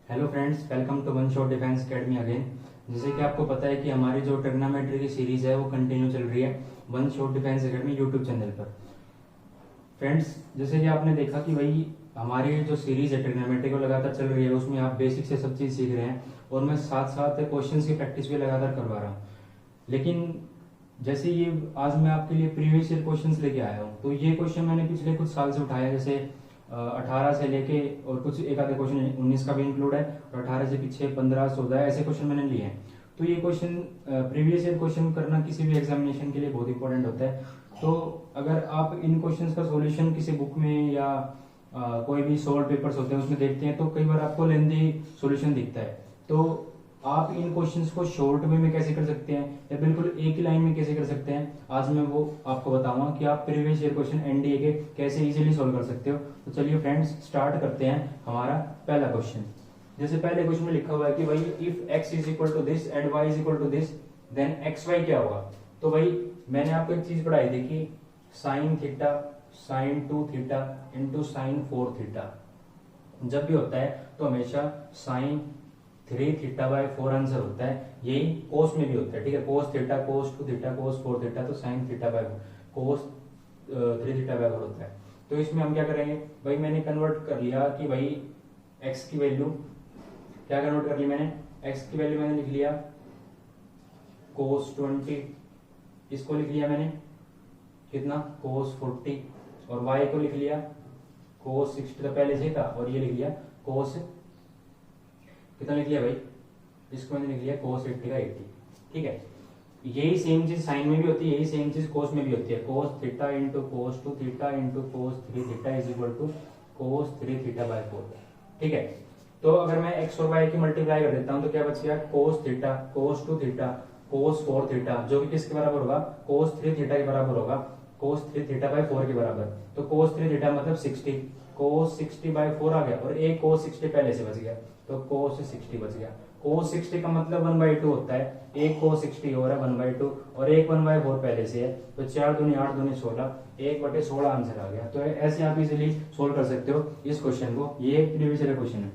Hello friends, welcome to one shot defence academy again. जैसे कि आपको पता है कि हमारी जो ट्रिग्नोमेट्री की सीरीज है वो कंटिन्यू चल रही है one shot defence academy YouTube channel पर। फ्रेंड्स, जैसे कि आपने देखा कि भाई हमारी जो सीरीज है ट्रिग्नोमेट्री को लगातार चल रही है, उसमें आप बेसिक से सब चीज़ सीख रहे हैं और मैं साथ साथ क्वेश्चन की प्रैक्टिस भी लगातार करवा रहा हूँ। लेकिन जैसे ये आज मैं आपके लिए प्रीवियस ईयर क्वेश्चंस लेके आया हूँ, तो ये क्वेश्चन मैंने पिछले कुछ साल से उठाया, जैसे 18 से लेके और कुछ एक आधे क्वेश्चन 19 का भी इंक्लूड है और 18 से पीछे 15 16 ऐसे क्वेश्चन मैंने लिए हैं। तो ये क्वेश्चन प्रीवियस ईयर क्वेश्चन करना किसी भी एग्जामिनेशन के लिए बहुत इंपॉर्टेंट होता है। तो अगर आप इन क्वेश्चंस का सॉल्यूशन किसी बुक में या कोई भी सॉल्व पेपर्स होते हैं उसमें देखते हैं तो कई बार आपको लेंदी सॉल्यूशन दिखता है। तो आप इन क्वेश्चंस को शॉर्ट वे में कैसे कर सकते हैं या बिल्कुल एक ही लाइन में कैसे कर सकते हैं, आज मैं वो आपको बताऊंगा कि आप प्रीवियस ईयर क्वेश्चन एनडीए के कैसे इजीली सॉल्व कर सकते हो। तो चलिए फ्रेंड्स, स्टार्ट करते हैं हमारा पहला क्वेश्चन। जैसे पहले क्वेश्चन में लिखा हुआ है कि भाई if x is equal to this and y is equal to this then X Y क्या होगा। तो भाई मैंने आपको एक चीज पढ़ाई थी कि sine theta sine 2 theta into sine 4 theta जब भी होता है तो हमेशा साइन 3 थीटा बाय 4 आंसर होता है। यही कोस में भी होता है, ठीक है। Cos theta cos 2 theta cos 4 theta तो sine theta by cos 3 theta by 4 होता है। तो इसमें हम क्या करेंगे भाई, मैंने कन्वर्ट कर लिया कि भाई x की वैल्यू क्या कन्वर्ट कर ली मैंने, x की वैल्यू मैंने लिख लिया कोस 20, इसको लिख लिया मैंने कितना कोस 40 और y को लिख लिया कोस 60, तो पहले से था, और ये लिख लिया कोस कितना लिख लिया भाई, इसको मैंने लिख लिया कोस 80 का 80, ठीक है। यही सेम चीज साइन में भी होती है, यही सेम चीज कोस में भी होती है। Cos theta into cos 2 theta into cos 3 theta is equal to cos 3 theta by 4, ठीक है। तो अगर मैं एक्स और वाई की मल्टीप्लाई कर देता हूं तो क्या बच गया, कोस theta cos 2 theta cos 4 theta जो कि किसके बराबर होगा, कोस 3 थीटा के बराबर होगा, कोस 3 थीटा बाय 4 के बराबर। तो कोस 3 थीटा मतलब 60, कोस 60 बाय 4 आ गया और एक कोस 60 पहले से बच गया तो कोस 60 बच गया। कोस 60 का मतलब 1/2 होता है, एक कोस 60 हो रहा है 1/2 और एक 1/4 पहले से है, तो 4 दूनी 8 दूनी 16, 1/16 आंसर आ गया। तो ऐसे आप इजीली सोल्व कर सकते हो इस क्वेश्चन को। ये प्रीवियस ईयर क्वेश्चन है।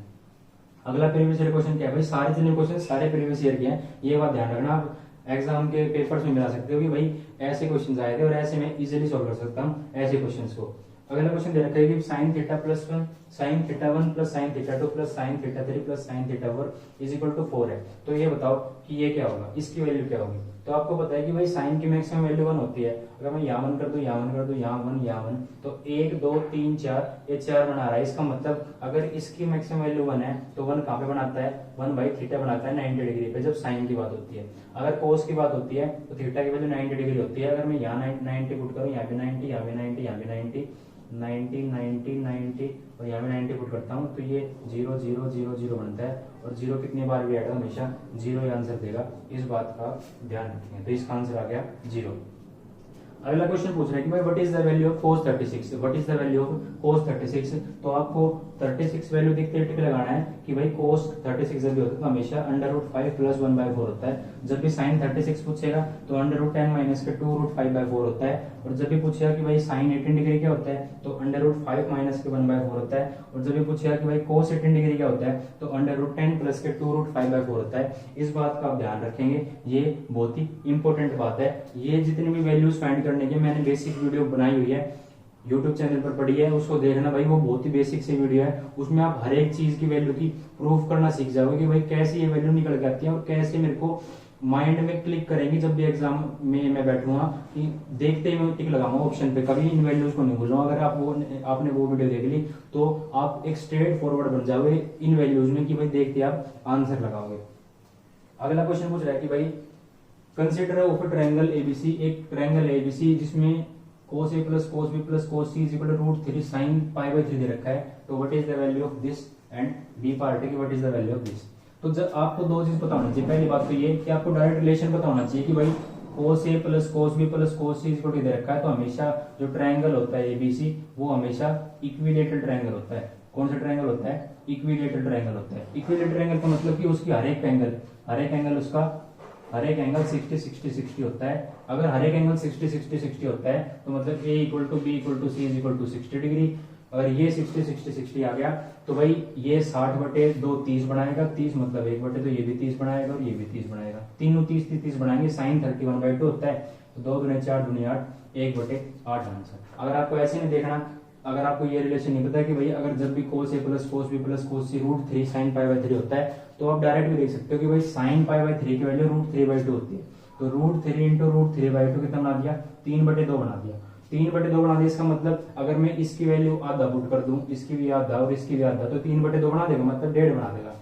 अगला प्रीवियस ईयर क्वेश्चन क्या है भाई, सारे जितने क्वेश्चन सारे प्रीवियस ईयर के हैं, ये बात ध्यान रखना। आप एग्जाम के पेपर्स में मिला सकते हो कि भाई ऐसे क्वेश्चन आए थे और ऐसे में इजीली सोल्व कर सकता हूँ ऐसे क्वेश्चन को। अगला क्वेश्चन दे रखा है कि sine theta plus 1 sine theta 1 plus sine theta 2 plus sine theta 3 plus sine theta 4 is equal to 4 है। तो ये बताओ कि ये क्या होगा, इसकी वैल्यू क्या होगी। तो आपको पता है कि भाई साइन की मैक्सिमम वैल्यू 1 होती है। अगर मैं यहाँ 1 कर दूं, यहाँ 1 कर दूं, यहाँ 1 यहाँ 1, तो 1 2 3 4 ये 4 बना रहा है। इसका मतलब अगर इसकी मैक्सिमम वैल्यू 1 है तो 1 कहाँ पे बनाता है, 1/थीटा बनाता है 90 डिग्री पे जब साइन की बात होती है। अगर कोस की बात होती है तो थीटा की वैल्यू 90 डिग्री होती है। अगर मैं यहाँ 90 पुट करूँ, यहाँ पे 90, यहाँ पे 90, यहाँ पे 90, 90 90 90 और यहाँ पे 90 पुट करता हूँ तो ये 0 0 0 0 बनता है और 0 कितनी बार भी आएगा हमेशा 0 ही आंसर देगा, इस बात का ध्यान रखेंगे। तो इसका आंसर आ गया 0। अगला क्वेश्चन पूछ रहा है कि भाई what is the value of cos 36, what is the value of cos 36। तो आपको 36 वैल्यू देखते ही टिक लगाना है कि भाई cos 36 जब भी होता है तो हमेशा √5 + 1/4 होता है। जब भी sin 36 पूछेगा तो √10 - के 2 √5/4 होता है। और जब भी पूछेगा कि भाई sin 18 डिग्री क्या होता है तो √5 - के 1/4 होता है। और जब भी पूछेगा कि भाई cos 18 डिग्री क्या होता है तो √10 + के 2 √5/4 होता है। इस बात का आप ध्यान रखेंगे, ये बहुत ही इंपॉर्टेंट बात है। ये जितनी भी वैल्यूज फाइंड करने की मैंने बेसिक वीडियो बनाई हुई है यूट्यूब चैनल पर पड़ी है, उसको देखना भाई, वो बहुत ही बेसिक सी वीडियो है। उसमें आप हर एक चीज की वैल्यू की प्रूफ करना सीख जाओगे कि भाई कैसे ये वैल्यू निकल के आती है और कैसे मेरे को माइंड में क्लिक करेंगे जब भी एग्जाम में मैं बैठूंगा कि देखते ही मैं टिक लगाऊंगा ऑप्शन पे, कभी इन वैल्यूज को नहीं भूलूंगा। अगर आपने वो वीडियो देख ली तो आप एक स्ट्रेट फॉरवर्ड बन जाओगे इन वैल्यूज में कि भाई देखते आप आंसर लगाओगे। अगला क्वेश्चन पूछ रहा है कि भाई कंसिडर ऑफ ट्रायंगल एबीसी, एक ट्रायंगल एबीसी जिसमें cos a plus cos b plus cos c is equal to √3 sin π/3 दे रखा है। तो what is the value of this and B part है कि what is the value of this. तो जब आपको दो चीज पता होना चाहिए। पहली बात तो ये कि आपको डायरेक्ट रिलेशन पता होना चाहिए कि भाई cos a plus cos b plus cos c is equal to दे रखा है। तो हमेशा जो ट्रायंगल होता है एबीसी वो हमेशा इक्विलेटरल ट्रायंगल होता है। कौन सा ट्रायंगल होता है, इक्विलेटरल ट्रायंगल होता है। इक्विलेटरल ट्रायंगल का मतलब कि उसकी हर एक एंगल उसका हर एक एंगल 60 60 60 होता है। अगर हर एक एंगल 60 60 60 होता है तो मतलब a = b = c = 60 डिग्री। और ये 60 60 60 आ गया, तो भाई ये 60/2 30 बनाएगा, 30 मतलब 1/2, तो ये भी 30 बनाएगा और ये भी 30 बनाएगा, तीनों 30 30 30 बनाएंगे, साइन 31/2 होता है, तो 2 दूनी 4 दूनी 8, 1/8 आंसर। अगर आपको ऐसे नहीं देखना, अगर आपको ये रिलेशन नहीं पता कि भाई अगर जब भी cos a plus cos b plus cos c √3 sin π/3 होता है, तो आप डायरेक्ट भी देख सकते हो कि भाई sin π/3 की वैल्यू √3/2 होती है, तो √3 इंटू √3/2 कितना बना दिया, 3/2 बना दिया, 3/2 बना दिया। इसका मतलब अगर मैं इसकी वैल्यू आधा पुट कर दूं, इसकी भी आधा और इसकी भी आधा, तो 3/2 बना देगा, मतलब 1.5 बना देगा,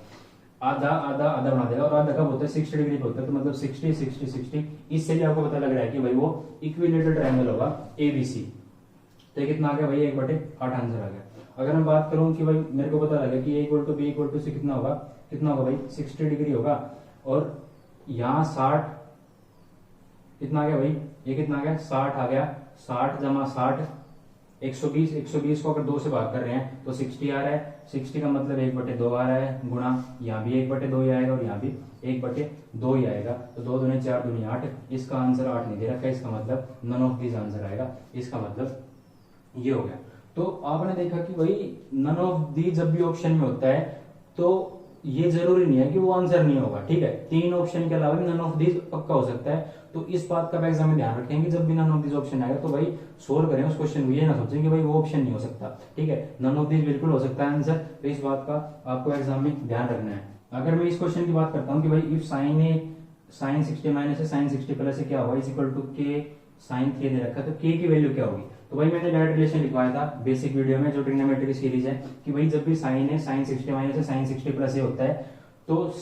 आधा आधा आधा बना देगा। और आधा कब होता है, 60 डिग्री पे होता है, तो मतलब 60 60 60। इससे भी आपको पता लग रहा है कि भाई वो इक्विलेटरल ट्रायंगल होगा ABC। तो कितना आ गया भाई, 1/8 आंसर आ गया। अगर मैं बात करूं कि भाई मेरे को पता लगा कि A = B = C कितना होगा भाई, 60 डिग्री होगा, और यहाँ 60 कितना आ गया भाई, ये कितना आ गया, 60 आ गया, 60 जमा 60 120, 120 को अगर 2 से भाग कर रहे हैं तो 60 आ रहा है, 60 का मतलब 1/2 आ रहा है, गुणा यहाँ भी 1/2 ही आएगा और यहाँ भी 1/2 ही आएगा, तो 2 दूनी 4 दूनी 8, इसका आंसर 8 नहीं दे रखा है, इसका मतलब नन ऑफ दिस आंसर आएगा, इसका मतलब ये हो गया। तो आपने देखा कि भाई नन ऑफ दी जब भी ऑप्शन में होता है तो ये जरूरी नहीं है कि वो आंसर नहीं होगा, ठीक है, 3 ऑप्शन के अलावा भी नन ऑफ दिस पक्का हो सकता है। तो इस बात का एग्जाम में ध्यान रखेंगे, जब भी नन ऑफ दिस ऑप्शन आएगा तो भाई सोल्व करें उस क्वेश्चन को, ये ना सोचें कि भाई वो ऑप्शन नहीं हो सकता, ठीक है, नन ऑफ दिस बिल्कुल हो सकता है आंसर। तो इस बात का आपको एग्जाम में ध्यान रखना है। अगर मैं इस क्वेश्चन की बात करता हूँ कि भाई if sin 60 minus sin 60 plus क्या होगा, is equal to k sin 3 दे रखा है, तो k की वैल्यू क्या होगी, तो भाई मैंने डायरेक्ट रिलेशन लिखवाया था बेसिक वीडियो में, जो ट्रिग्नोमेट्री की सीरीज है, कि भाई जब भी साइन है sin 60 माइनस sin 60 प्लस ये होता है, तो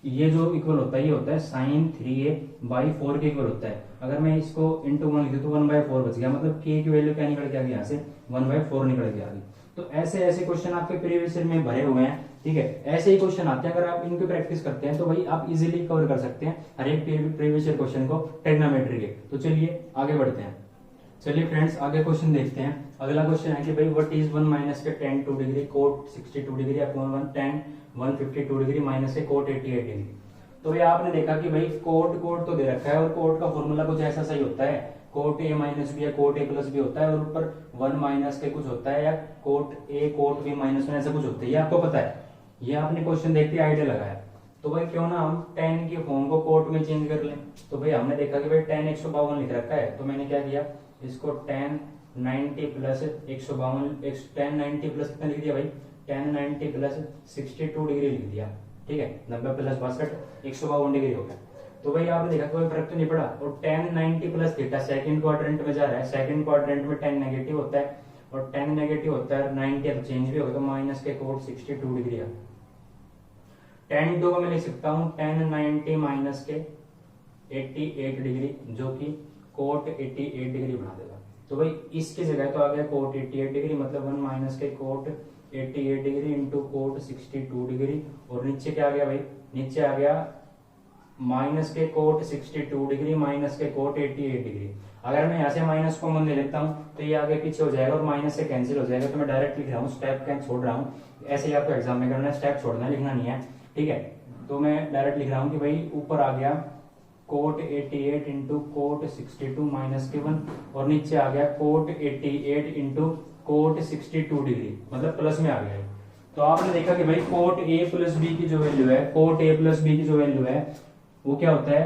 ये जो इक्वल होता है ये होता है sin 3a/4 के इक्वल होता है। अगर मैं इसको इंटू 1 लिखूं तो 1/4 बच गया, मतलब k की वैल्यू क्या निकल के आ गई, यहाँ से 1/4 निकल के आ गई। तो ऐसे ऐसे क्वेश्चन आपके प्रीवियस ईयर में भरे हुए हैं, ठीक है, ऐसे ही क्वेश्चन आते हैं, अगर आप इनकी प्रैक्टिस करते हैं तो भाई आप इजीली कवर कर सकते हैं हर एक प्रीवियस ईयर क्वेश्चन को ट्रिग्नोमेट्री के। तो चलिए आगे बढ़ते हैं। चलिए फ्रेंड्स आगे क्वेश्चन देखते हैं। अगला क्वेश्चन है कि भाई व्हाट इज 1 माइनस के tan 2 degree cot 62 degree upon 1 tan 152 degree minus के cot 88 डिग्री। तो ये आपने देखा कि भाई cot तो दे रखा है, और cot का फॉर्मूला कुछ ऐसा सही होता है, cot a माइनस बी या cot a प्लस बी होता है, और ऊपर 1 माइनस के कुछ होता है, या cot a cot b minus 1 ऐसा कुछ होता है, ये आपको पता है, ये आपने क्वेश्चन देखते आइडिया लगाया। तो भाई क्यों ना हम tan की फॉर्म को cot में चेंज कर लें। तो भाई हमने देखा कि भाई tan 152 लिख रखा है, तो मैंने क्या किया, इसको tan 90 प्लस 152 tan 90 प्लस कितना लिख दिया भाई, tan 90 प्लस 62 डिग्री लिख दिया, ठीक है, 90 प्लस 62 152 डिग्री हो गया। तो भाई आपने देखा कोई फर्क तो नहीं पड़ा, और tan 90 plus theta second quadrant में जा रहा है, सेकंड क्वाड्रेंट में tan नेगेटिव होता है, और tan नेगेटिव होता है 90 तो चेंज भी होगा, तो माइनस के cot 62 डिग्री है। tan 2 को मैं लिख सकता हूँ tan 90 माइनस के 88 डिग्री, जो कि cot 88 डिग्री बना देगा। तो भाई इसकी जगह तो आ गया cot 88 डिग्री, मतलब 1 माइनस के cot 88 degree into cot 62 degree, और नीचे क्या आ गया भाई, नीचे आ गया माइनस के cot 62 डिग्री माइनस के cot 88 डिग्री। अगर मैं यहाँ से माइनस कॉमन ले लेता हूँ तो ये आगे पीछे हो जाएगा और माइनस से कैंसिल हो जाएगा, तो मैं डायरेक्ट लिख रहा हूँ, स्टेप क्या छोड़ रहा हूँ, ऐसे ही आपको एग्जाम में करना है, स्टेप छोड़ना लिखना नहीं है, ठीक है। तो मैं डायरेक्ट लिख रहा हूँ कि भाई ऊपर आ गया cot 88 इंटू cot 62 माइनस के 1, और नीचे आ गया cot 88 इंटू cot 62 डिग्री, मतलब प्लस में आ गया है। तो आपने देखा कि भाई cot a प्लस बी की जो वैल्यू है, cot a प्लस बी की जो वैल्यू है वो क्या होता है,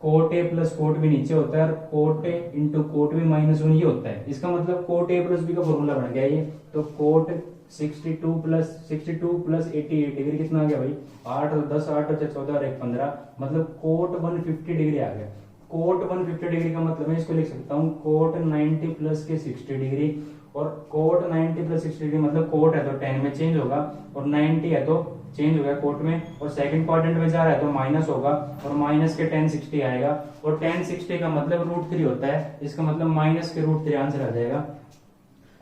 cot a plus cot b नीचे होता है, और cot a into cot b minus 1 ये होता है। इसका मतलब cot a प्लस b का फॉर्मूला बन गया ये, तो cot 62 प्लस 88 डिग्री कितना आ गया भाई, 8 और 10 8 और 14 और 1 15, मतलब cot 150 डिग्री आ गया। cot 150 डिग्री का मतलब मैं इसको लिख सकता हूँ cot 90 प्लस के 60 डिग्री, और cot 90 प्लस 60 डिग्री मतलब cot है तो tan में चेंज होगा, और 90 है तो चेंज हो गया cot में, और सेकंड क्वाड्रेंट में जा रहा है तो माइनस होगा, और माइनस के tan 60 आएगा, और tan 60 का मतलब √3 होता है, इसका मतलब माइनस के √3 आंसर आ जाएगा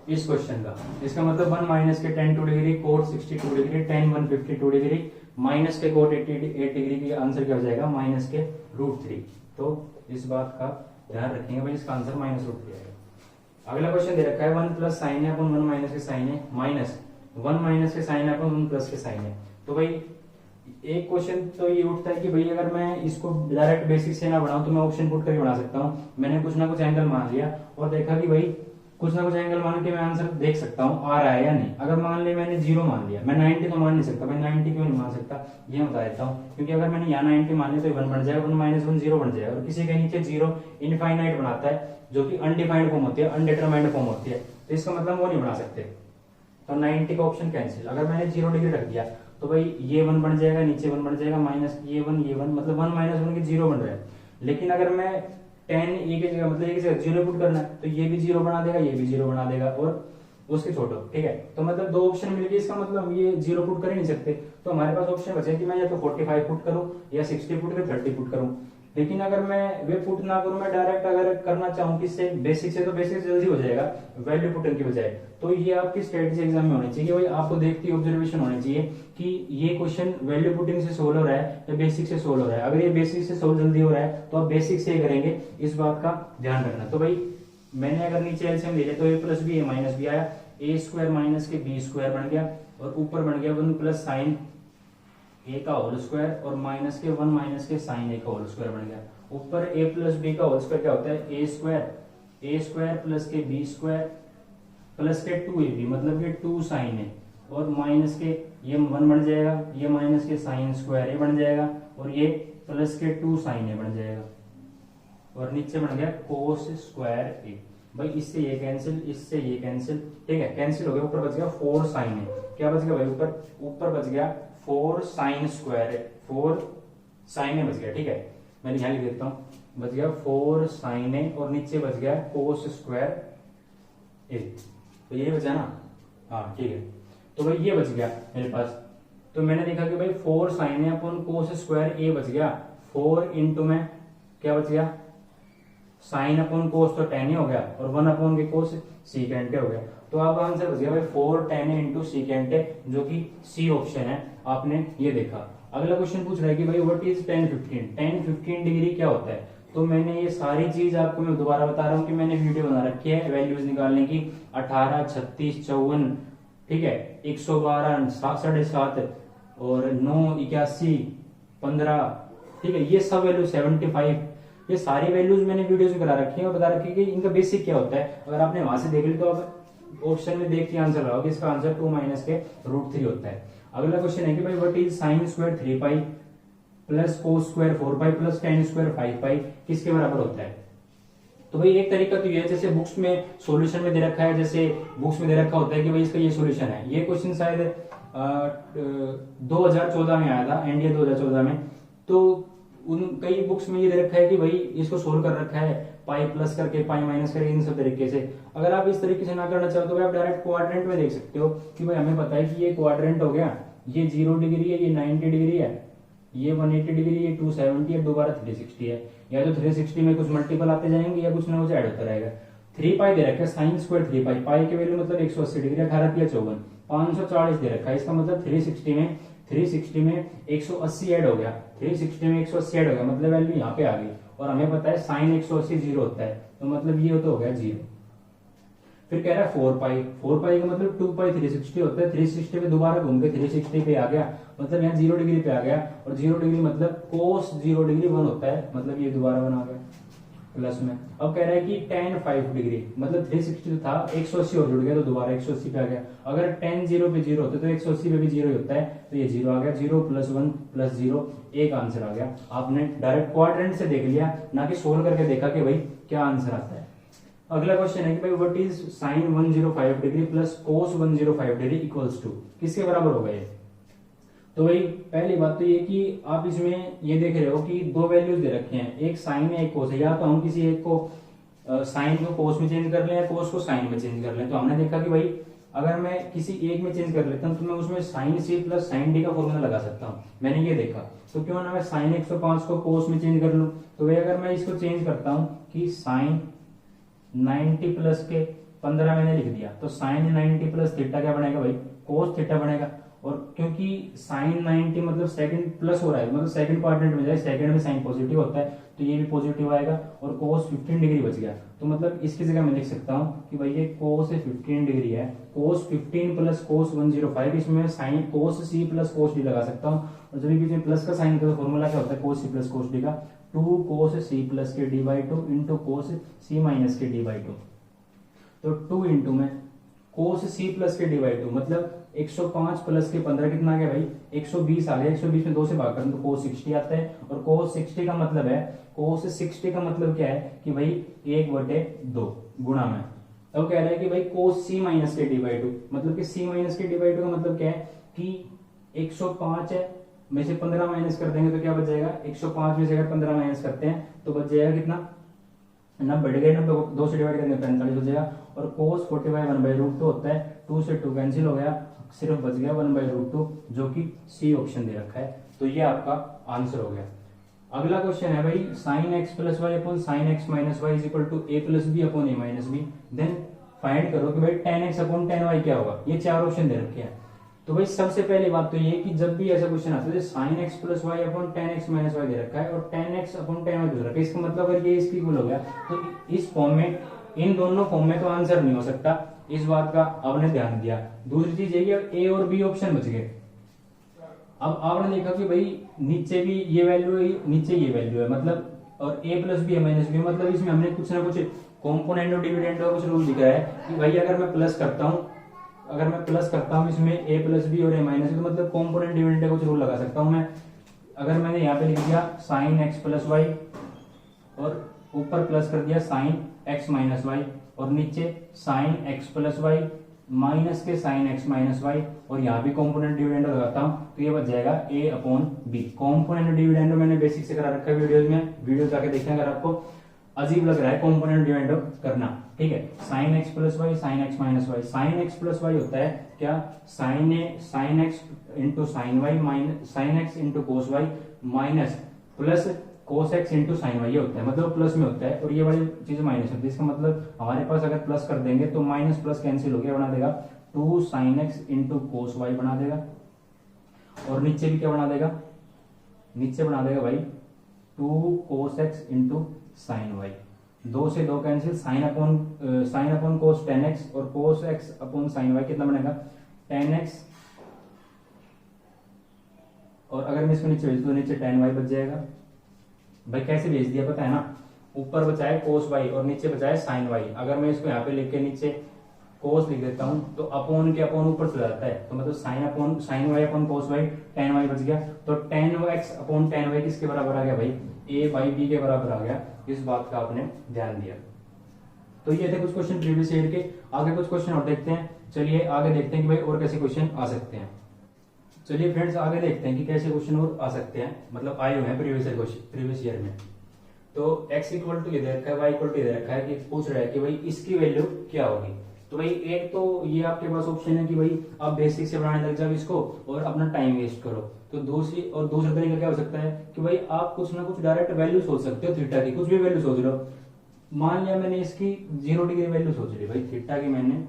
इस क्वेश्चन का। इसका मतलब 1 माइनस के tan 2 degree cot 62 degree tan 152 degree minus के cot 88 डिग्री की आंसर क्या हो जाएगा, माइनस के √3। तो इस बात का ध्यान रखेंगे भाई, इसका आंसर माइनस √3 आएगा। अगला क्वेश्चन दे रखा है 1 प्लस साइन है अपन 1 माइनस के साइन है, माइनस 1 माइनस के साइन है अपन 1 प्लस के साइन है। तो भाई एक क्वेश्चन तो ये उठता है कि भाई अगर मैं इसको डायरेक्ट बेसिक से ना बनाऊं तो मैं ऑप्शन पुट करके बना सकता हूं। मैंने कुछ ना कुछ एंगल मान लिया और देखा कि भाई कुछ ना कुछ एंगल मान के मैं आंसर देख सकता हूँ आ रहा है या नहीं। अगर मान लिया मैंने 0 मान लिया, मैं 90 तो मान नहीं सकता, मैं 90 क्यों नहीं मान सकता ये बता देता हूँ। क्योंकि अगर मैंने यहाँ 90 मान लिया तो 1 बन जाएगा, 1 माइनस 1 0 बन जाएगा, और किसी के नीचे 0 इनफाइनाइट बनाता है, जो कि अनडिफाइंड फॉर्म होती है, अनडिटरमाइंड फॉर्म होती है, तो इसका मतलब वो नहीं बना सकते। तो 90 का ऑप्शन कैंसिल। अगर मैंने 0 डिग्री रख दिया तो भाई ये 1 बन जाएगा, नीचे 1 बन जाएगा, माइनस ये 1 मतलब 1 माइनस 1 के 0 बन रहा है। लेकिन अगर मैं 10 ए की जगह मतलब एक जगह 0 पुट करना है तो ये भी 0 बना देगा, ये भी 0 बना देगा, और उसके छोड़ो, ठीक है। तो मतलब दो ऑप्शन मिल गए, इसका मतलब ये 0 पुट कर ही नहीं सकते। तो हमारे पास ऑप्शन बचे कि मैं या तो 45 पुट करूं या 60 पुट या 30 पुट करूं। लेकिन अगर मैं वे पुट ना करूं, मैं डायरेक्ट अगर करना चाहूं किससे, बेसिक से, तो बेसिक से जल्दी हो जाएगा वैल्यू पुटिंग की बजाय। तो ये आपकी स्ट्रेटेजी एग्जाम में होनी चाहिए, भाई आपको देखती ऑब्जर्वेशन होनी चाहिए कि ये क्वेश्चन वैल्यू पुटिंग से सोल्व हो रहा है या बेसिक से सोल्व हो रहा है। अगर ये बेसिक से सोल्व जल्दी हो रहा है तो आप बेसिक से करेंगे, इस बात का ध्यान रखना। तो भाई मैंने अगर नीचे एलसीएम ले लिया तो ए प्लस बी ए माइनस बी आया, ए स्क्वायर माइनस के बी स्क्वायर बन गया, और ऊपर बन गया 1 प्लस साइन ए का होल स्क्वायर, और माइनस के 1 माइनस के साइन ए का होल स्क्वायर बन गया। ऊपर ए प्लस बी का होल स्क्वायर क्या होता है, ए स्क्वायर प्लस के बी स्क्वायर प्लस के 2ab मतलब ये 2 साइन है, और माइनस के ये 1 बन जाएगा, ये माइनस के साइन स्क्वायर ए बन जाएगा, और ये प्लस के 2 साइन ए बन जाएगा, और नीचे बन गया कोस स्क्वायर ए। भाई इससे ये कैंसिल, इससे ये कैंसिल, ठीक है, कैंसिल हो गया। ऊपर बच गया 4 साइन ए, क्या बच गया भाई, ऊपर बच गया 4 साइन स्क्वायर ए, 4 साइन ए बच गया, ठीक है। मैं यहां लिख देता हूं, बच गया 4 साइन ए, और नीचे बच गया कोस स्क्वायर ए। तो ये बचा ना, हाँ ठीक है। तो भाई ये बच गया मेरे पास। तो मैंने देखा कि भाई 4 साइन ए अपन कोस स्क्वायर ए बच गया, 4 इंटू में क्या बच गया, साइन अपॉन कोस तो tan ही हो गया, और 1 अपॉन के कोस सीकेंट हो गया। तो अब आंसर बच गया भाई 4 tan इंटू सीकेंट, जो कि सी ऑप्शन है। आपने ये देखा। अगला क्वेश्चन पूछ रहा है कि भाई what is tan 15, tan 15 degree क्या होता है। तो मैंने ये सारी चीज आपको मैं दोबारा बता रहा हूँ कि मैंने वीडियो बना रखी है वैल्यूज निकालने की, 18, 36, 54, ठीक है, 112, 7.5 और 9, 81, 15, ठीक है, ये सब वैल्यू 75, ये सारी वैल्यूज मैंने वीडियोस में करा रखी है और बता रखी है कि इनका बेसिक क्या होता है। अगर आपने वहां से देख ली तो आप ऑप्शन में देख के आंसर लगाओगे, इसका आंसर 2 माइनस के √3 होता है। अगला क्वेश्चन है कि भाई what is sine square 3 pi plus cos square 4 pi plus ten square 5 पाई किसके बराबर होता है। तो भाई एक तरीका तो ये है, जैसे बुक्स में सॉल्यूशन में दे रखा है, जैसे बुक्स में दे रखा होता है कि भाई इसका ये सॉल्यूशन है। ये क्वेश्चन शायद 2014 में आया था, एनडीए 2014 में। तो उन कई बुक्स में ये दे रखा है कि भाई इसको सोल्व कर रखा है पाई प्लस करके, पाई माइनस करके, इन सब तरीके से। अगर आप इस तरीके से ना करना चाहो तो आप डायरेक्ट क्वाड्रेंट में देख सकते हो कि भाई हमें पता है कि ये क्वाड्रेंट हो गया, ये 0 डिग्री है, ये 90 डिग्री है, ये 180 डिग्री, ये 270 है, दोबारा 360 है। या तो 360 में कुछ मल्टीपल आते जाएंगे या कुछ ना कुछ ऐड होता रहेगा। 3 पाई दे रखा है, साइन स्क्वायर 3 पाई, पाई की वैल्यू मतलब 180 डिग्री, 18 या 54, 540 दे रखा है। इसका मतलब 360 में 180 ऐड हो गया, 360 में 180 ऐड हो गया, मतलब वैल्यू यहाँ पे आ गई। और हमें पता है साइन 180 0 होता है, तो मतलब ये तो हो गया 0। फिर कह रहा है 4 पाई का मतलब 2 पाई 360 होता है, 360 पे दोबारा घूम के 360 पे आ गया, मतलब यहाँ 0 डिग्री पे आ गया। और 0 डिग्री मतलब कोस 0 डिग्री 1 होता है, मतलब ये दोबारा 1 आ गया प्लस में। अब कह रहा है कि tan 5 डिग्री मतलब 360 था, 180 और जुड़ गया तो दोबारा 180 पे आ गया। अगर tan 0 पे 0 होता है तो 180 पे भी 0 ही होता है, तो ये 0 आ गया, 0 प्लस 1 प्लस 0, एक आंसर आ गया। आपने डायरेक्ट क्वाड्रेंट से देख लिया, ना कि सोल्व करके देखा कि भाई क्या आंसर आता है। अगला क्वेश्चन है कि भाई what is sine 105 degree plus cos 105 degree equals to, किसके बराबर होगा ये। तो भाई पहली बात तो ये कि आप इसमें ये देख रहे हो कि दो वैल्यूज दे रखे हैं, एक साइन है एक कोस है। या तो हम किसी एक को साइन को कोस में चेंज कर लें या कोस को साइन में चेंज कर लें। तो हमने देखा कि भाई अगर मैं किसी एक में चेंज कर लेता हूं तो मैं उसमें sine C plus sine D का फॉर्मूला लगा सकता हूं। मैंने ये देखा, तो क्यों ना मैं साइन 105 को कोस में चेंज कर लूं। तो भाई अगर मैं इसको चेंज करता हूं कि साइन 90 प्लस के 15 मैंने लिख दिया, तो साइन 90 प्लस थीटा क्या बनेगा भाई, कोस थीटा बनेगा। और क्योंकि साइन 90 मतलब सेकंड प्लस हो रहा है, मतलब सेकंड क्वाड्रेंट में जाए, सेकंड में साइन पॉजिटिव होता है, तो ये भी पॉजिटिव आएगा। और कोस 15 डिग्री बच गया, तो मतलब इसकी जगह मैं लिख सकता हूँ कि भाई ये कोस 15 डिग्री है, कोस 15 प्लस कोस 105। इसमें sine cos C plus cos D लगा सकता हूँ। और जब बीच में प्लस का साइन का फॉर्मूला क्या होता है, कोस सी प्लस कोस डी का, 2 कोस सी प्लस के D by 2 into cos C minus के डी बाई 2। तो 2 इंटू में कोस सी प्लस के डिवाइड 2 मतलब 105 प्लस के 15 कितना आ गया भाई 120 आ गया। 120 में 2 से भाग करें तो कोस 60 आता है। और कोस 60 का मतलब है, कोस 60 का मतलब क्या है कि भाई 1/2 गुणा में। अब कह रहा है कि भाई कोस सी माइनस के डिवाइड 2 मतलब कि सी माइनस के डिवाइड 2 का मतलब क्या है कि 105 है में से 15 माइनस कर देंगे तो क्या बच जाएगा 105 में से अगर 15 माइनस करते हैं तो बच जाएगा कितना 90 बढ़ गए 90 2 से डिवाइड करेंगे 45 हो जाएगा। और कोस 45 1/√2 होता है, 2 से 2 कैंसिल हो गया, सिर्फ बच गया 1/√2 जो कि सी ऑप्शन दे रखा है। तो ये आपका आंसर हो गया। अगला क्वेश्चन है भाई sin x plus Y upon sine X minus Y is equal to A plus B upon A minus B. Then find करो कि भाई tan x upon tan y क्या होगा। ये 4 ऑप्शन दे रखे हैं। तो भाई सबसे पहली बात तो ये कि जब भी ऐसा क्वेश्चन आता है sin x plus Y upon tan x minus Y दे रखा है और tan x upon tan y दे रखा है, इसका मतलब अगर ये इसकी इक्वल हो गया तो इस फॉर्म में, इन दोनों फॉर्म में तो आंसर नहीं हो सकता। इस बात का आपने ध्यान दिया। दूसरी चीज ये ए और बी ऑप्शन बच गए। अब आपने देखा कि भाई नीचे भी ये वैल्यू है, नीचे ये वैल्यू है, मतलब और a plus B minus B, मतलब इसमें हमने कुछ ना कुछ कॉम्पोनेंट और डिविडेंड का कुछ रूल दिख रहा है कि भाई अगर मैं प्लस करता हूँ इसमें a प्लस बी और a माइनस बी, तो मतलब कॉम्पोनेंट डिविडेंड का कुछ रूल लगा सकता हूँ मैं। अगर मैंने यहाँ पे लिख दिया साइन एक्स प्लस वाई और ऊपर प्लस कर दिया साइन एक्स माइनस वाई और नीचे sine X plus Y minus के साइन एक्स माइनस वाई और यहाँ भी कॉम्पोनेंट डिविडेंड लगाता हूँ तो ये बच जाएगा a upon B. Component dividend मैंने बेसिक से करा रखा है वीडियोज में, वीडियो जाके देखना अगर आपको अजीब लग रहा है कॉम्पोनेंट डिविडेंड करना। ठीक है, sine X plus Y sine X minus Y, sine X plus Y होता है क्या sine X into sine Y minus sine X into cos Y minus plus cos x into sine Y, ये होता है मतलब प्लस में होता है और ये वाली चीज माइनस होती है। इसका मतलब हमारे पास अगर प्लस कर देंगे तो माइनस प्लस कैंसिल हो गया, बना देगा 2 sine X into cos Y बना देगा। और नीचे भी क्या बना देगा, नीचे बना देगा भाई 2 cos x into sine y. 2 से 2 cancel, sine upon cos ten x और cos x upon sine y कितना बनेगा 10x। और अगर मैं इसको नीचे भेज दूं तो नीचे tan y बच जाएगा। भाई कैसे भेज दिया पता है ना, ऊपर बचाए कोस वाई और नीचे बचाए साइन वाई। अगर मैं इसको यहाँ पे लिख के नीचे कोस लिख देता हूँ तो अपोन के अपोन ऊपर चला जाता है, तो मतलब sine Y upon cos Y tan Y बच गया। तो tan x upon tan Y किसके बराबर आ गया भाई, a बाई बी के बराबर आ गया। इस बात का आपने ध्यान दिया। तो ये थे कुछ क्वेश्चन प्रीवियस ईयर के। आगे कुछ क्वेश्चन और देखते हैं। चलिए आगे देखते हैं कि भाई और कैसे क्वेश्चन आ सकते हैं। चलिए फ्रेंड्स आगे देखते हैं कि कैसे क्वेश्चन और आ सकते हैं, मतलब आए हुए हैं प्रीवियस ईयर में। तो x इक्वल टू ये दे रखा है, y इक्वल टू ये दे रखा है कि पूछ रहा है कि भाई इसकी वैल्यू क्या होगी। तो भाई एक तो ये आपके पास ऑप्शन है कि भाई आप बेसिक से बनाने लग जाओ इसको और अपना टाइम वेस्ट करो। तो दूसरा तरीका क्या हो सकता है कि भाई आप कुछ ना कुछ डायरेक्ट वैल्यू सोच सकते हो थीटा की, कुछ भी वैल्यू सोच लो। मान लिया मैंने इसकी 0 डिग्री वैल्यू सोच ली भाई, थीटा की मैंने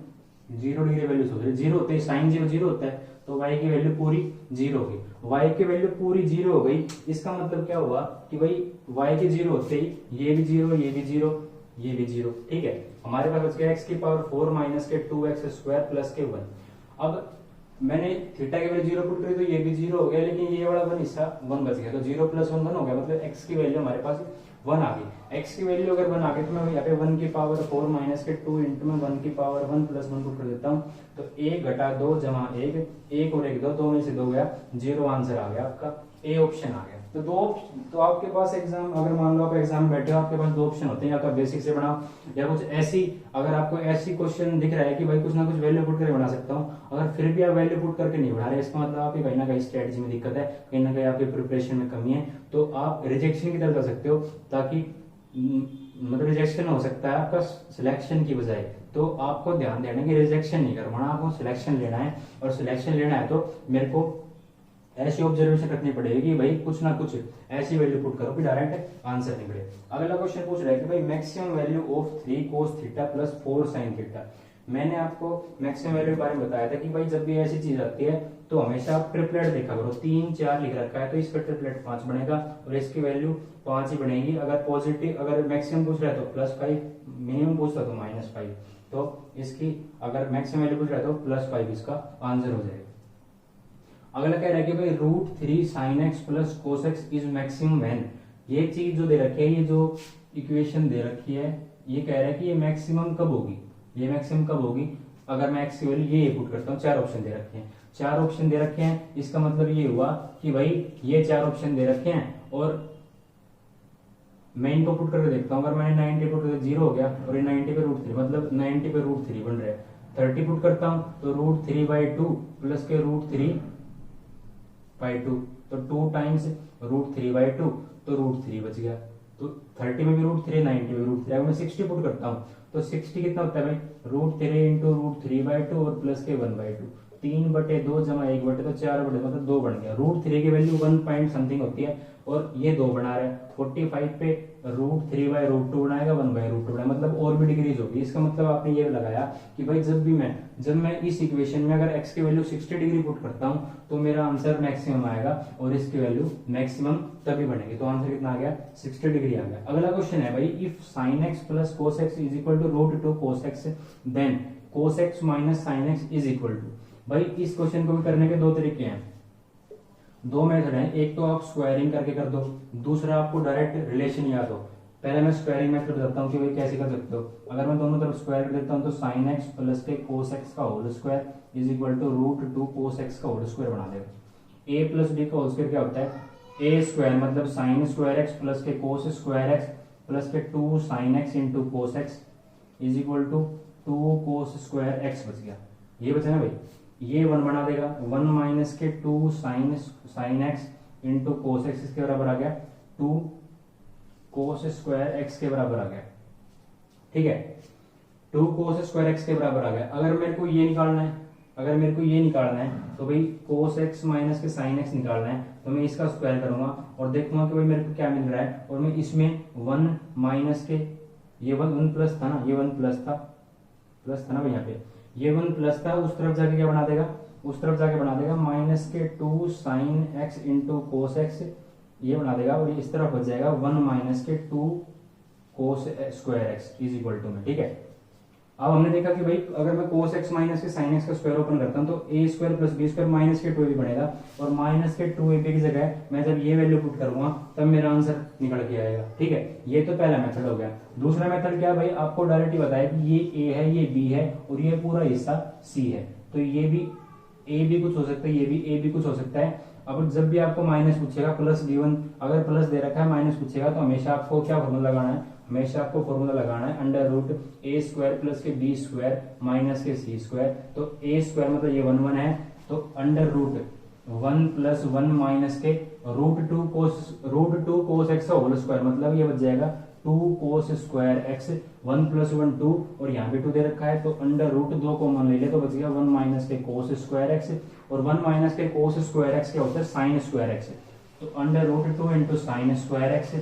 0 डिग्री वैल्यू सोच ली। 0 होते साइन 0 होता है तो y की वैल्यू पूरी 0 होगी। y की वैल्यू पूरी 0 हो गई, इसका मतलब क्या हुआ कि भाई y के 0 होते ही ये भी 0 ये भी 0 ये भी 0। ठीक है, हमारे पास बच गया x की पावर 4 माइनस के 2x स्क्वायर प्लस के 1। अब मैंने थीटा की वैल्यू 0 पुट करी तो ये भी 0 हो गया, लेकिन ये वाला 1 हिस्सा 1 बच गया। तो 0 प्लस 1 1 हो गया, मतलब x की वैल्यू हमारे पास 1 आ गई। x की वैल्यू अगर 1 आ गई तो मैं यहाँ पे 1 की पावर 4 माइनस के 2 इंटू में 1 की पावर 1 प्लस 1 पुट कर देता हूँ। तो 1 घटा 2 जमा 1, 1 और 1 2 में से 2 गया, 0 आंसर आ गया आपका, ए ऑप्शन आ गया। तो आपके पास एग्जाम, अगर मान लो आप एग्जाम बैठे हो, आपके पास 2 ऑप्शन होते हैं, या तो बेसिक से बनाओ या कुछ ऐसी, अगर आपको ऐसी क्वेश्चन दिख रहा है कि भाई कुछ ना कुछ वैल्यू पुट करके बना सकता हूँ, अगर फिर भी आप वैल्यू पुट करके नहीं बना रहे, इसका मतलब आपकी कहीं ना कहीं स्ट्रेटजी में दिक्कत है, कहीं ना कहीं आपकी प्रिपरेशन में कमी है, तो आप रिजेक्शन की तरफ जा सकते हो, ताकि मतलब रिजेक्शन हो सकता है आपका सिलेक्शन की बजाय। तो आपको ध्यान देना कि रिजेक्शन नहीं करवाना, आपको सिलेक्शन लेना है, और सिलेक्शन लेना है तो मेरे को ऐसी ऑब्जर्वेशन रखनी पड़ेगी कि भाई कुछ ना कुछ ऐसी वैल्यू पुट करो कि डायरेक्ट आंसर निकले। अगला क्वेश्चन पूछ रहा है कि भाई maximum value of 3 cos theta plus 4 sin theta. मैंने आपको मैक्सिमम वैल्यू के बारे में बताया था कि भाई जब भी ऐसी चीज आती है तो हमेशा आप ट्रिपलेट देखा करो। 3 4 लिख रखा है तो इस पर ट्रिपलेट 5 बनेगा और इसकी वैल्यू 5 ही बनेगी। अगर पॉजिटिव, अगर मैक्सिमम पूछ रहा है तो +5, मिनिमम पूछता है तो -5, तो इसकी अगर मैक्सिमम वैल्यू पूछ रहा है तो +5 इसका आंसर हो जाएगा। अगला कह रहा है कि भाई √3 sin x plus cos x is maximum when. ये चीज जो दे रखी है, ये जो इक्वेशन दे रखी है, ये कह रहा है कि ये मैक्सिमम कब होगी। ये मैक्सिमम कब होगी, अगर मैं एक्स की वैल्यू ये पुट करता हूँ, 4 ऑप्शन दे रखे हैं, 4 ऑप्शन दे रखे हैं, इसका मतलब ये हुआ कि भाई ये 4 ऑप्शन दे रखे हैं और मैं इनको पुट करके देखता हूँ, अगर मैंने 90 पुट करके 0 हो गया और ये 90 पे √3, मतलब 90 पे √3 बन रहा है। 30 पुट करता हूँ तो √3/2 प्लस के √3/2, तो 2 टाइम्स √3/2, तो √3 बच गया। तो 30 में भी √3, 90 में √3। अगर मैं 60 पुट करता हूँ तो 60 कितना होता है भाई, √3 इंटू √3/2 और प्लस के 1/2, 3/2 जमा 1/2 तो 4/2, मतलब 2 बन गया। √3 की वैल्यू 1 पॉइंट समथिंग होती है और ये 2 बना रहा है। 45 पे √3/√2 बनाएगा, 1/√2 बनाएगा, मतलब और भी डिक्रीज होगी। इसका मतलब आपने ये लगाया कि भाई जब मैं इस इक्वेशन में अगर x की वैल्यू 60 डिग्री पुट करता हूं तो मेरा आंसर मैक्सिमम आएगा और इसकी वैल्यू मैक्सिमम तभी बनेगी। तो आंसर कितना आ गया, 60 डिग्री आ गया। अगला क्वेश्चन है भाई, if sin x plus cos x is equal to √2 cos x then cos x minus sin x is equal to. भाई इस क्वेश्चन को भी करने के 2 तरीके हैं, 2 मेथड हैं। एक तो आप स्क्वायरिंग करके कर दो, दूसरा आपको डायरेक्ट रिलेशन याद हो। पहले मैं स्क्वायरिंग मेथड बताता हूँ कि भाई कैसे कर सकते हो। अगर मैं दोनों तरफ स्क्वायर कर देता हूँ तो sin x प्लस के cos x का whole square is equal to √2 cos x का होल स्क्वायर बना देगा। a प्लस b का होल स्क्वायर क्या होता है, a स्क्वायर मतलब sin स्क्वायर x प्लस के cos स्क्वायर x प्लस के 2 sin x into cos x is equal to 2 cos square x बच गया। ये बचा ना भाई, ये 1 बना देगा, 1 माइनस के 2 sin x into cos x इसके बराबर आ गया 2 cos स्क्वायर x के बराबर आ गया। ठीक है, 2 cos स्क्वायर x के बराबर आ गया। अगर मेरे को ये निकालना है, तो भाई cos x माइनस के sin x निकालना है, तो मैं इसका स्क्वायर करूंगा और देखूंगा कि भाई मेरे को क्या मिल रहा है। और मैं इसमें 1 माइनस के, ये 1 प्लस था ना, ये 1 प्लस था ना भाई, यहाँ पे ये 1 प्लस था, उस तरफ जाके क्या बना देगा, माइनस के 2 sin x into cos x ये बना देगा और इस तरफ बच जाएगा 1 माइनस के 2 cos square x is equal to में। ठीक है, अब हमने देखा कि भाई अगर मैं cos x माइनस के sin x का स्क्वायर ओपन करता हूं तो a square plus b square minus के 2ab बनेगा और माइनस के 2ab की जगह मैं जब ये वैल्यू पुट करूंगा तब मेरा आंसर निकल के आएगा। ठीक है, ये तो पहला मेथड हो गया। दूसरा मेथड क्या भाई, आपको डायरेक्टली बताया कि ये a है, ये b है और ये पूरा हिस्सा c है, तो ये भी a भी कुछ हो सकता है, ये भी a भी कुछ हो सकता है। अब जब भी आपको माइनस पूछेगा प्लस b1, अगर प्लस दे रखा है माइनस पूछेगा तो हमेशा आपको क्या फॉर्मूला लगाना है, under root a square plus के b स्क्वायर माइनस के c स्क्वायर। तो a स्क्वायर मतलब ये 1 है, तो अंडर रूट 1 प्लस 1 माइनस के √2 cos x का होल स्क्वायर, मतलब ये बच जाएगा 2 cos स्क्वायर x, 1 प्लस 1 2 और यहाँ पे 2 दे रखा है, तो अंडर रूट 2 कॉमन ले ले तो बच गया 1 माइनस के cos स्क्वायर x, और 1 माइनस के cos स्क्वायर x क्या होता है, sin स्क्वायर x, तो under root 2 into sine square x,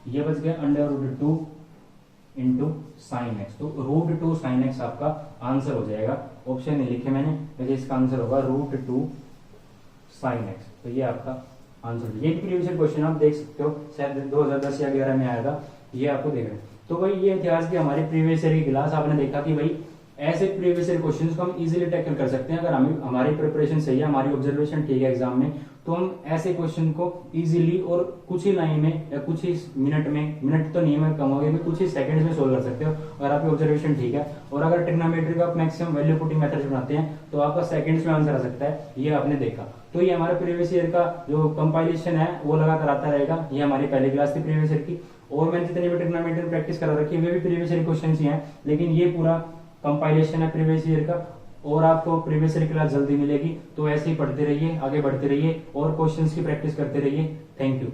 ये बच गया under root 2 into sine X. तो √2 sin x आपका आंसर हो जाएगा। ऑप्शन नहीं लिखे मैंने, लेकिन इसका आंसर होगा √2 sin x। तो ये आपका आंसर। ये प्रीवियस क्वेश्चन आप देख सकते हो, शायद 2010 या 11 में आया था, ये आपको देख रहे हैं। तो भाई ये इतिहास की हमारी प्रीवियस ईयर की क्लास आपने देखा कि भाई ऐसे प्रीवियस ईयर क्वेश्चंस को हम इजीली टैकल कर सकते हैं अगर हमारी प्रिपरेशन सही है, हमारी ऑब्जर्वेशन ठीक है एग्जाम में, तो हम ऐसे क्वेश्चन को इजीली और कुछ ही लाइन में या कुछ ही मिनट में, मिनट तो नहीं है कम हो गए, कुछ ही सेकंड्स में सोल्व कर सकते हो अगर आपकी ऑब्जर्वेशन ठीक है। और अगर ट्रिग्नोमेट्री का आप मैक्सिमम वैल्यू पुटिंग मेथड्स बनाते हैं तो आपका सेकंड्स में आंसर आ सकता है, ये आपने देखा। तो ये हमारा प्रीवियस ईयर का जो कंपाइलेशन है वो लगातार आता रहेगा। ये हमारी पहली क्लास थी प्रीवियस ईयर की, और मैंने जितनी भी ट्रिग्नोमेट्री प्रैक्टिस करा रखी है वे भी प्रीवियस ईयर क्वेश्चन ही हैं, लेकिन ये पूरा कंपाइलेशन है प्रीवियस ईयर का। और आपको प्रीवियस ईयर क्लास जल्दी मिलेगी, तो ऐसे ही पढ़ते रहिए, आगे बढ़ते रहिए और क्वेश्चंस की प्रैक्टिस करते रहिए। Thank you.